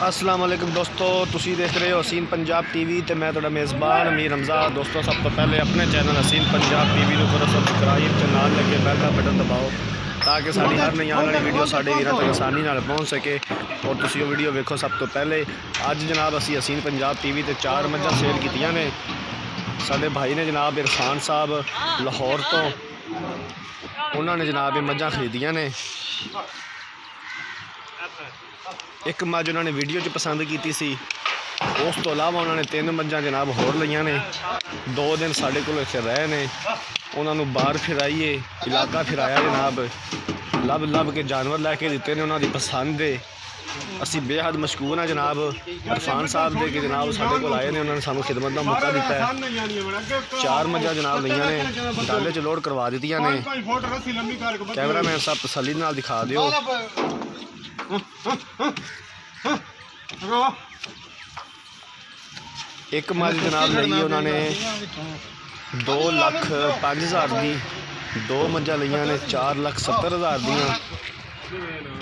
अस्सलाम वालेकुम दोस्तों, तुसी देख रहे हो हसीन पंजाब टीवी तो मैं तुहाडा मेज़बान अमीर हमजा। दोस्तों सब तो पहले अपने चैनल हसीन पंजाब टीवी को करो सब्सक्राइब तो नाल लगे बैल का बटन दबाओ ताकि साड़ी हर नई आने वाली वीडियो साढ़े वीरों तक आसानी नाल पहुँच सके और तुसी वो वीडियो वेखो। सब तो पहले अज जनाब असी हसीन पंजाब टीवी ते 4 मझां सेल कीतियां ने। साडे भाई ने जनाब इरफान साहब लाहौर तो उन्होंने जनाब ये मझां खरीदियां ने। एक मझ उन्होंने वीडियो पसंद की सी, उस तो अलावा उन्होंने 3 मझां जनाब होर लईयां ने। 2 दिन साढ़े कोल इत्थे रहे ने, उन्होंने बाहर फिराइए इलाका फिराया जनाब, लभ लभ के जानवर लैके दिते ने, उन्होंने पसंद है। असी बेहद मशकूर हाँ जनाब इरफान साहब दे के जनाब साढ़े कोल आए ने, उन्होंने सानू खिदमत का मौका दिता है। 4 मझां जनाब लईयां ने, डाले च लोड करवा दित्तियां ने। कैमरामैन साहब तसल्ली नाल दिखा दिओ। एक मझ जनाब लई उन्होंने 2,05,000 की, 2 मझां लईयां ने 4,70,000 दियाँ।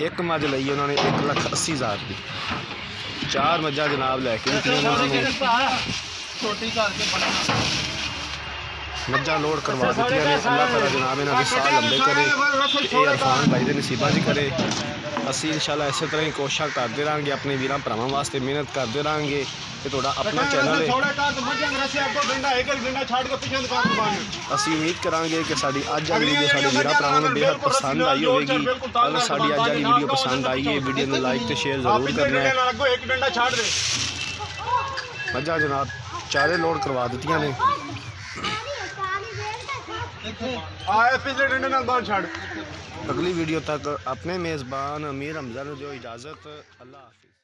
एक मझ लई उन्होंने 1,80,000 की। 4 मझां जनाब लैके मझां लोड करवा दी ने। अल्लाह ताला जनाब इन्हां दे साह लंबे करे, ये इरफान भाई दे नसीबां च करे। असी इंशाल्लाह इस तरह ही कोशिश करते रहेंगे, अपने वीरां भरावां वास्ते मेहनत करते रहेंगे। तो थोड़ा अपना चैनल है, असी उम्मीद करांगे कि साडी अज वाली वीडियो साडे वीरां भरावां नूं बेहद पसंद आई होगी। अगर साडी अज वाली वीडियो पसंद आई है, वीडियो नूं लाइक तो शेयर जरूर करना है। मझां जनाब चारे लोड करवा दित्तियां ने। अगली वीडियो तक अपने मेज़बान अमीर हमजा नूं दिओ इजाज़त। अल्लाह हाफिज़।